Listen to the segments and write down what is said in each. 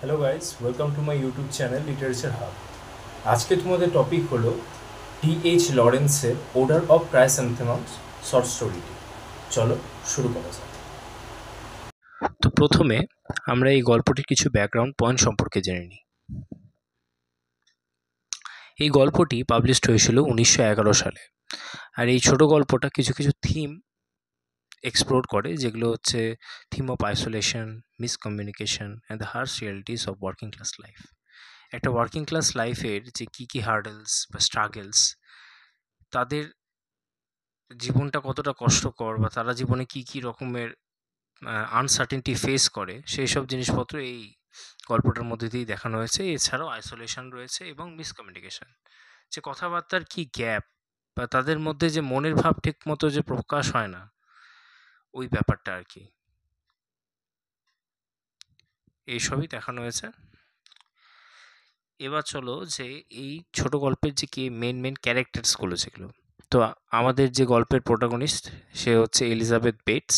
Hello guys, welcome to my YouTube channel literature hub. আজকে তোমাদের topic হলো T. H. লরেন্সের order of ক্রাইস্যান্থেমামস short স্টোরিটি। চলো শুরু করা যাক। তো প্রথমে আমরা এই গল্পটির কিছু ব্যাকগ্রাউন্ড পয়েন্ট সম্পর্কে জেনে নিই। এই গল্পটি পাবলিশড হয়েছিল 1911 সালে। আর এই ছোট গল্পটা কিছু কিছু থিম এক্সপ্লোর করে, যেগুলো হচ্ছে theme of isolation, miscommunication and the harsh realities of working class life. একটা ওয়ার্কিং ক্লাস লাইফের যে কী হার্ডেলস বা স্ট্রাগলস, তাদের জীবনটা কতটা কষ্টকর বা তারা জীবনে কী রকমের আনসার্টেনটি ফেস করে, সেই সব জিনিসপত্র এই গল্পটার মধ্যে দিয়েই দেখানো হয়েছে। এছাড়াও আইসোলেশন রয়েছে এবং মিসকমিউনিকেশন, যে কথাবার্তার কি গ্যাপ বা তাদের মধ্যে যে মনের ভাব ঠিক মতো যে প্রকাশ হয় না, ওই ব্যাপারটা আর কি, এইসবই দেখানো হয়েছে। এবার চলো যে এই ছোট গল্পের যে কি মেন ক্যারেক্টার্সগুলো যেগুলো, তো আমাদের যে গল্পের প্রোটাগনিস্ট, সে হচ্ছে এলিজাবেথ বেটস।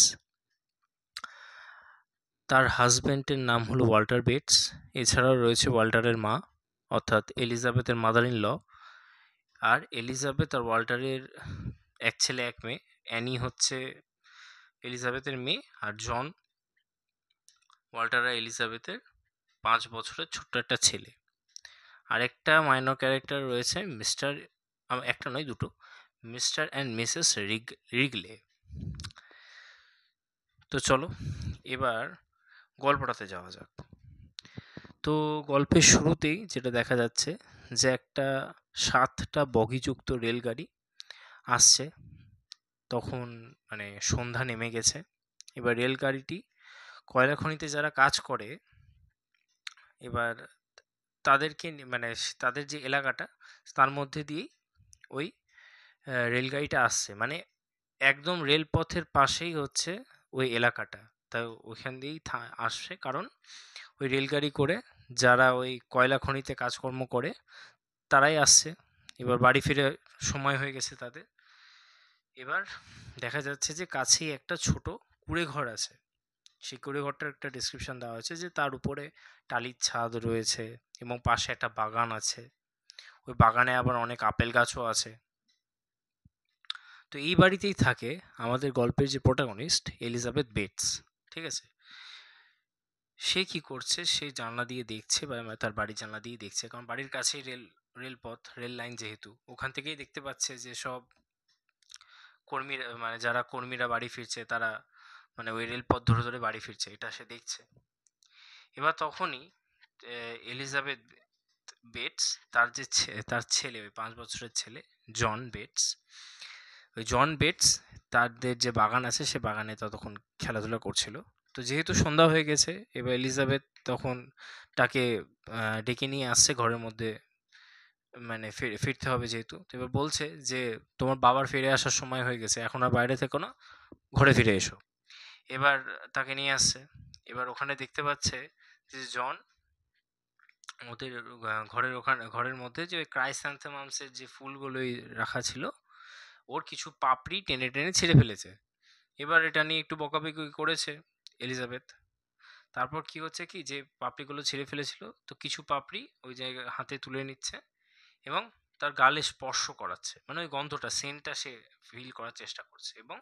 তার হাজব্যান্ডের নাম হলো ওয়াল্টার বেটস। এছাড়াও রয়েছে ওয়াল্টারের মা, অর্থাৎ এলিজাবেথের মাদার ইন ল। আর এলিজাবেথ আর ওয়াল্টারের এক ছেলে এক মেয়ে। অ্যানি হচ্ছে এলিজাবেথের মেয়ে, আর জন ওয়াল্টার আর এলিজাবেথের 5 বছরের ছোট্ট একটা ছেলে। আরেকটা মাইনর ক্যারেক্টার রয়েছে মিস্টার, একটা নয় দুটো, মিস্টার অ্যান্ড মিসেস রিগলে। তো চলো এবার গল্পটাতে যাওয়া যাক। তো গল্পের শুরুতেই যেটা দেখা যাচ্ছে, যে একটা 7টা বগিযুক্ত রেলগাড়ি আসছে। তখন মানে সন্ধ্যা নেমে গেছে। এবার রেলগাড়িটি কয়লা খনিতে যারা কাজ করে, এবার তাদেরকে মানে তাদের যে এলাকাটা, তার মধ্যে দিয়েই ওই রেলগাড়িটা আসছে। মানে একদম রেলপথের পাশেই হচ্ছে ওই এলাকাটা। তাই ওইখান দিয়েই আসছে, কারণ ওই রেলগাড়ি করে যারা ওই কয়লা খনিতে কাজকর্ম করে তারাই আসছে। এবার বাড়ি ফিরে সময় হয়ে গেছে তাদের। এবার দেখা যাচ্ছে যে কাছেই একটা ছোট কুঁড়ে ঘর আছে। সেই কুঁড়ে ঘরটার একটা ডিসক্রিপশন দেওয়া হয়েছে, যে তার উপরে টালির ছাদ রয়েছে এবং পাশে একটা বাগান আছে। ওই বাগানে আবার অনেক আপেল গাছও আছে। তো এই বাড়িতেই থাকে আমাদের গল্পের যে প্রোটাগনিস্ট এলিজাবেথ বেটস। ঠিক আছে, সে কি করছে, সে জানলা দিয়ে দেখছে, বা তার বাড়ির জানলা দিয়ে দেখছে, কারণ বাড়ির কাছেই রেলপথ, রেল লাইন, যেহেতু ওখান থেকেই দেখতে পাচ্ছে যে সব কর্মীরা, মানে যারা কর্মীরা বাড়ি ফিরছে, তারা মানে ওই রেলপথ ধরে ধরে বাড়ি ফিরছে, এটা সে দেখছে। এবার তখনই এলিজাবেথ বেটস, তার যে তার ছেলে, ওই 5 বছরের ছেলে জন বেটস, ওই জন বেটস তাদের যে বাগান আছে সে বাগানে ততক্ষণ খেলাধুলা করছিল। তো যেহেতু সন্ধ্যা হয়ে গেছে, এবার এলিজাবেথ তখন তাকে ডেকে নিয়ে আসছে ঘরের মধ্যে, মানে ফিরতে হবে যেহেতু। তো এবার বলছে যে তোমার বাবার ফিরে আসার সময় হয়ে গেছে, এখন আর বাইরে থেকো না, ঘরে ফিরে এসো। এবার তাকে নিয়ে আসছে। এবার ওখানে দেখতে পাচ্ছে যে জন ওদের ঘরের মধ্যে যে ক্রাইস্যান্থেমামসের যে ফুলগুলোই রাখা ছিল, ওর কিছু পাপড়ি টেনে টেনে ছিঁড়ে ফেলেছে। এবার এটা নিয়ে একটু বকাবকি করেছে এলিজাবেথ। তারপর কি হচ্ছে কি, যে পাপড়িগুলো ছিঁড়ে ফেলেছিল, তো কিছু পাপড়ি ওই জায়গায় হাতে তুলে নিচ্ছে এবং তার গালে স্পর্শ করাচ্ছে, মানে ওই গন্ধটা, সেন্টটা সে ফিল করার চেষ্টা করছে। এবং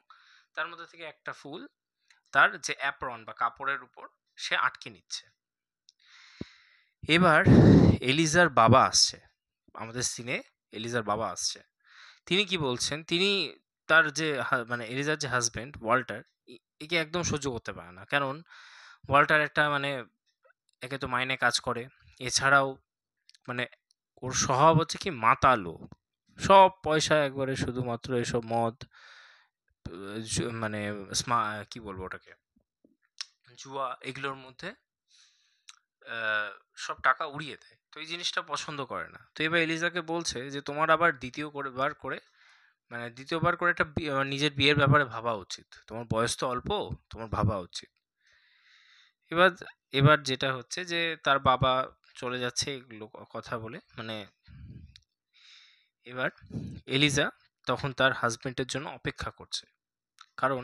তার মধ্যে থেকে একটা ফুল তার যে অ্যাপ্রন বা কাপড়ের উপর সে আটকে নিচ্ছে। এবার এলিজার বাবা আসছে আমাদের সিনে। এলিজার বাবা আসছে। তিনি কি বলছেন, তিনি তার যে মানে এলিজার যে হাজবেন্ড ওয়াল্টার, একে একদম সহ্য করতে পারে না। কারণ ওয়াল্টার একটা মানে একে তো মাইনে কাজ করে, এছাড়াও মানে ওর স্বভাব হচ্ছে কি মাতালো, সব পয়সা একবারে শুধুমাত্র এসব মদ, মানে কি বলবো ওটাকে, জুয়া, এগুলোর মধ্যে সব টাকা উড়িয়ে দেয়। তো এই জিনিসটা পছন্দ করে না। তো এবার এলিজাকে বলছে যে তোমার আবার দ্বিতীয়বার করে একটা নিজের বিয়ের ব্যাপারে ভাবা উচিত, তোমার বয়স তো অল্প, তোমার ভাবা উচিত। এবার এবার যেটা হচ্ছে যে তার বাবা চলে যাচ্ছে এগুলো কথা বলে, মানে এবার এলিজা তখন তার হাজবেন্ডের জন্য অপেক্ষা করছে। কারণ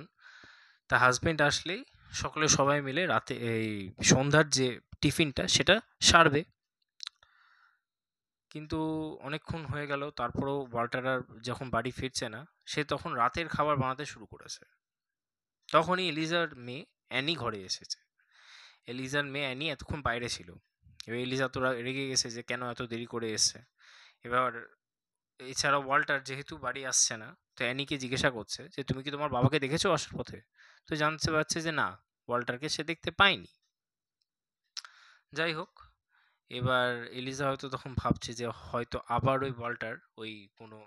তার হাজবেন্ড আসলেই সবাই মিলে রাতে এই সন্ধ্যার যে টিফিনটা সেটা সারবে। কিন্তু অনেকক্ষণ হয়ে গেল, তারপরেও ওয়াল্টার আর যখন বাড়ি ফিরছে না, সে তখন রাতের খাবার বানাতে শুরু করেছে। তখনই এলিজার মেয়ে অ্যানি ঘরে এসেছে। এলিজার মেয়ে অ্যানি এতক্ষণ বাইরে ছিল। এবার এলিজা তো রেগে গেছে যে কেন এত দেরি করে এসছে। এবার এছাড়া ওয়াল্টার যেহেতু বাড়ি আসছে না, তো অ্যানিকে জিজ্ঞাসা করছে যে তুমি কি তোমার বাবাকে দেখেছো আসার পথে? তো জানতে পারছে যে না, ওয়াল্টারকে সে দেখতে পায়নি। যাই হোক, এবার এলিজা হয়তো তখন ভাবছে যে হয়তো আবার ওই ওয়াল্টার ওই কোনো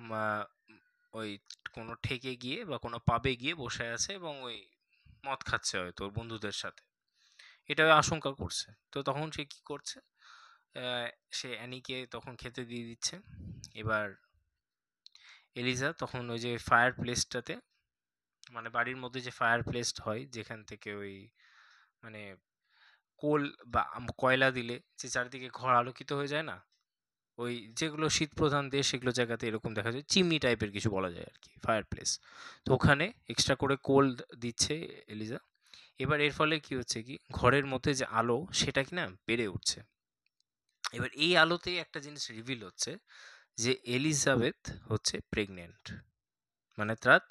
মা- ওই কোনো ঠেকে গিয়ে বা কোনো পাবে গিয়ে বসে আছে এবং ওই মদ খাচ্ছে হয়তো ওর বন্ধুদের সাথে, এটা আশঙ্কা করছে। তো তখন সে কি করছে, আহ, সে অ্যানিকে তখন খেতে দিয়ে দিচ্ছে। এবার এলিজা তখন ওই যে ফায়ার প্লেসটাতে, মানে বাড়ির মধ্যে যে ফায়ার প্লেস হয় যেখান থেকে ওই মানে কোল বা কয়লা দিলে যে চারিদিকে ঘর আলোকিত হয়ে যায় না, ওই যেগুলো শীত প্রধান দেশ সেগুলো জায়গাতে এরকম দেখা যায়, চিমনি টাইপের কিছু বলা যায় আর কি, ফায়ার প্লেস। তো ওখানে এক্সট্রা করে কোল দিচ্ছে এলিজা। এবার এর ফলে কি হচ্ছে কি, ঘরের মধ্যে যে আলো সেটা কি না বেড়ে উঠছে। এবার এই আলোতেই একটা জিনিস রিভিল হচ্ছে যে এলিজাবেথ হচ্ছে প্রেগনেন্ট, মানে তার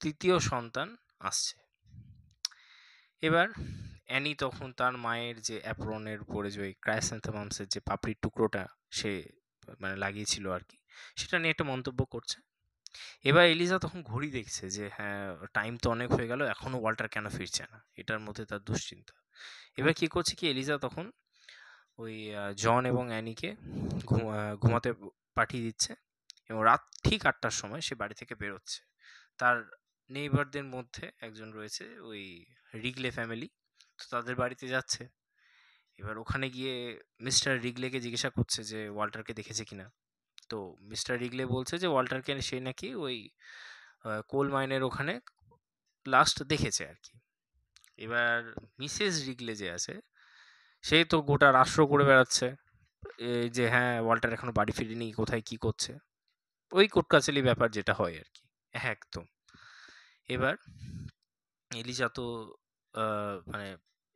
তৃতীয় সন্তান আসছে। এবার অ্যানি তখন তার মায়ের যে অ্যাপ্রনের উপরে যে ওই ক্রাইস্যান্থামামসের যে পাপড়ির টুকরোটা সে মানে লাগিয়েছিল আর কি, সেটা নিয়ে একটা মন্তব্য করছে। এবার এলিজা তখন ঘড়ি দেখছে যে হ্যাঁ, টাইম তো অনেক হয়ে গেল, এখনো ওয়াল্টার কেন ফিরছে না, এটার মধ্যে তার দুশ্চিন্তা। এবার কি করছে কি, এলিজা তখন ওই জন এবং অ্যানিকে ঘুমাতে পাঠিয়ে দিচ্ছে এবং রাত ঠিক 8টার সময় সে বাড়ি থেকে বেরোচ্ছে। তার নেইবারদের মধ্যে একজন রয়েছে ওই রিগলে ফ্যামিলি, তো তাদের বাড়িতে যাচ্ছে। এবার ওখানে গিয়ে মিস্টার রিগলেকে জিজ্ঞাসা করছে যে ওয়াল্টারকে দেখেছে কিনা। তো মিস্টার রিগলে বলছে যে ওয়াল্টারকে সে নাকি ওই কোল মাইনের ওখানে লাস্ট দেখেছে আর কি। এবার মিসেস রিগলে যে আছে, সে তো গোটা রাষ্ট্র করে বেড়াচ্ছে এই যে হ্যাঁ ওয়াল্টার এখনো বাড়ি ফিরেনি, কোথায় কি করছে, ওই কোটকাচালি ব্যাপার যেটা হয় আর কি, একদম। এবার এলিজা তো মানে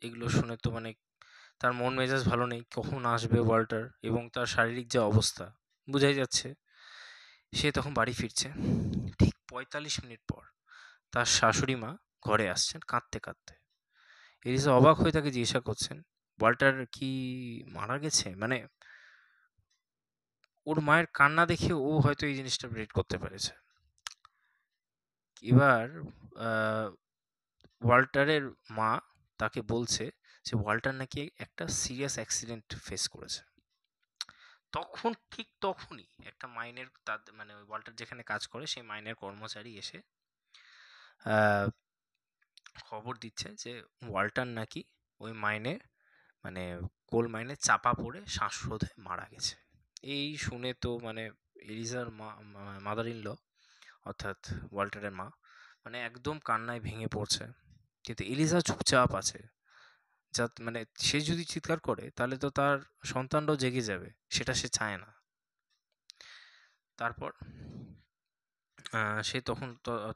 এগুলো শুনে তো মানে তার মন মেজাজ ভালো নেই, কখন আসবে ওয়াল্টার, এবং তার শারীরিক যে অবস্থা বোঝাই যাচ্ছে। সে তখন বাড়ি ফিরছে, ঠিক 45 মিনিট পর তার শাশুড়ি মা ঘরে আসছেন কাঁদতে কাঁদতে। এলিজা অবাক হয়ে তাকে জিজ্ঞাসা করছেন ওয়াল্টার কি মারা গেছে, মানে ওর মায়ের কান্না দেখে ও হয়তো এই জিনিসটা রিলেট করতে পেরেছে। এবার আহ, ওয়াল্টারের মা তাকে বলছে যে ওয়াল্টার নাকি একটা সিরিয়াস অ্যাক্সিডেন্ট ফেস করেছে। তখন ঠিক তখনই একটা মাইনের তাদের মানে ওই ওয়াল্টার যেখানে কাজ করে সেই মাইনের কর্মচারী এসে আহ, খবর দিচ্ছে যে ওয়াল্টার নাকি ওই মাইনে মানে কোল মাইনে চাপা পড়ে শ্বাসরোধে মারা গেছে। এই শুনে তো মানে এলিজার মাদার ইন ল, অর্থাৎ ওয়াল্টারের মা, মানে একদম কান্নায় ভেঙে পড়ছে। কিন্তু এলিজা চুপচাপ আছে, যা মানে সে যদি চিৎকার করে তাহলে তো তার সন্তানরাও জেগে যাবে, সেটা সে চায় না। তারপর সে তখন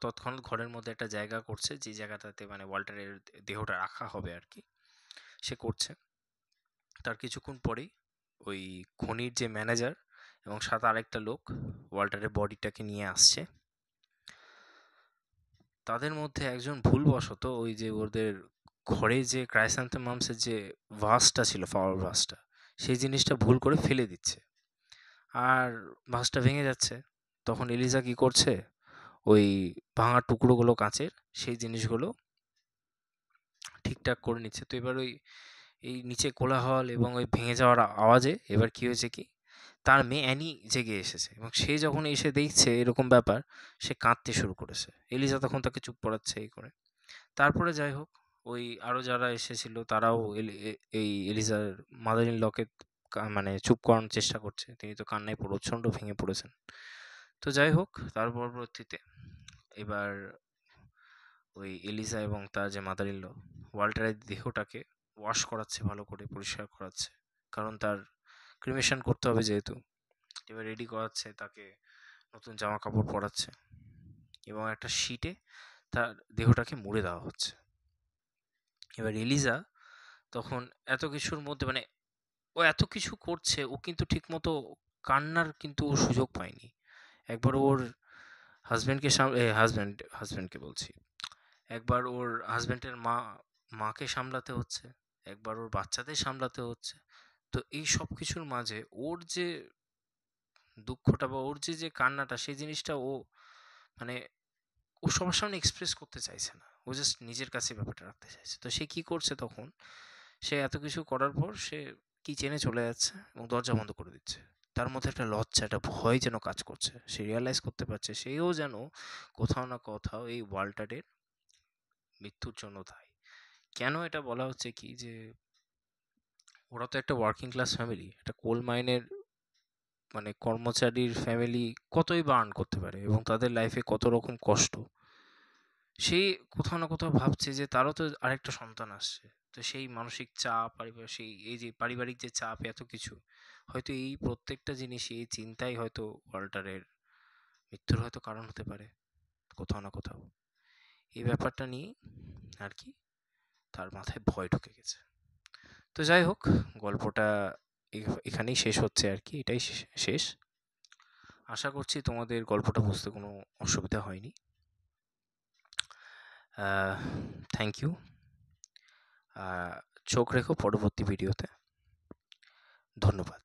তৎক্ষণাৎ ঘরের মধ্যে একটা জায়গা করছে, যে জায়গাটাতে মানে ওয়াল্টারের দেহটা রাখা হবে আর কি, সে করছে। তার কিছুক্ষণ পরেই ওই খনির যে ম্যানেজার এবং সাথে আরেকটা লোক ওয়াল্টারের বডিটাকে নিয়ে আসছে। তাদের মধ্যে একজন ভুলবশত ওই যে ওদের ঘরে যে ক্রাইস্যান্থেমামসের যে ভাসটা ছিল, ফ্লাওয়ার ভাসটা, সেই জিনিসটা ভুল করে ফেলে দিচ্ছে আর ভাসটা ভেঙে যাচ্ছে। তখন এলিজা কি করছে, ওই ভাঙা টুকরোগুলো কাঁচের সেই জিনিসগুলো ঠিকঠাক করে নিচ্ছে। তো এবার ওই এই নিচে কোলাহল এবং ওই ভেঙে যাওয়ার আওয়াজে এবার কি হয়েছে কি, তার মেয়ে অ্যানি জেগে এসেছে এবং সে যখন এসে দেখছে এরকম ব্যাপার, সে কাঁদতে শুরু করেছে। এলিজা তখন তাকে চুপ করাচ্ছে এই করে। তারপরে যাই হোক, ওই আরও যারা এসেছিল তারাও এই এলিজার মাদার ইন লকে মানে চুপ করানোর চেষ্টা করছে, তিনি তো কান্নায় প্রচণ্ড ভেঙে পড়েছেন। তো যাই হোক, তার পরবর্তীতে এবার ওই এলিজা এবং তার যে মাদার ইন ল ওয়াল্টারের দেহটাকে ওয়াশ করাচ্ছে, ভালো করে পরিষ্কার করাচ্ছে, কারণ তার ক্রিমেশন করতে হবে যেহেতু। এবার রেডি করাচ্ছে তাকে, নতুন জামা কাপড় পরাচ্ছে এবং একটা শিটে তার দেহটাকে মুড়ে দেওয়া হচ্ছে। এবার এলিজা তখন এত কিছুর মধ্যে মানে ও এত কিছু করছে, ও কিন্তু ঠিকমতো কান্নার কিন্তু ও সুযোগ পায়নি। একবার ওর হাজব্যান্ডকে বলছি, একবার ওর হাজব্যান্ডের মাকে সামলাতে হচ্ছে, একবার ওর বাচ্চাদের সামলাতে হচ্ছে। তো এই সব কিছুর মাঝে ওর যে দুঃখটা বা ওর যে কান্নাটা, সেই জিনিসটা ও মানে ও সবার সামনে এক্সপ্রেস করতে চাইছে না, ও জাস্ট নিজের কাছে ব্যাপারটা রাখতে চাইছে। তো সে কি করছে তখন, সে এত কিছু করার পর সে কিচেনে চলে যাচ্ছে এবং দরজা বন্ধ করে দিচ্ছে। তার মধ্যে একটা লজ্জা, একটা ভয় যেন কাজ করছে। সে রিয়ালাইজ করতে পারছে সেও যেন কোথাও না কোথাও এই ওয়াল্টারের মৃত্যুর জন্য দায়ী। কেন এটা বলা হচ্ছে কি যে ওরা তো একটা ওয়ার্কিং ক্লাস ফ্যামিলি, একটা কোল মাইনের মানে কর্মচারীর ফ্যামিলি কতই বা আর্ন করতে পারে এবং তাদের লাইফে কত রকম কষ্ট। সে কোথাও না কোথাও ভাবছে যে তারও তো আরেকটা সন্তান আসছে। তো সেই মানসিক চাপ, সেই এই যে পারিবারিক যে চাপ, এত কিছু, হয়তো এই প্রত্যেকটা জিনিসই, এই চিন্তাই হয়তো ওয়াল্টারের মৃত্যুর হয়তো কারণ হতে পারে কোথাও না কোথাও। এই ব্যাপারটা নিয়ে আর কি তার মাথায় ভয় ঢুকে গেছে। তো যাই হোক, গল্পটা এখানেই শেষ হচ্ছে আর কি, এটাই শেষ। আশা করছি তোমাদের গল্পটা বুঝতে কোনো অসুবিধা হয়নি। Thank you. চোখ রেখো পরবর্তী ভিডিওতে। ধন্যবাদ।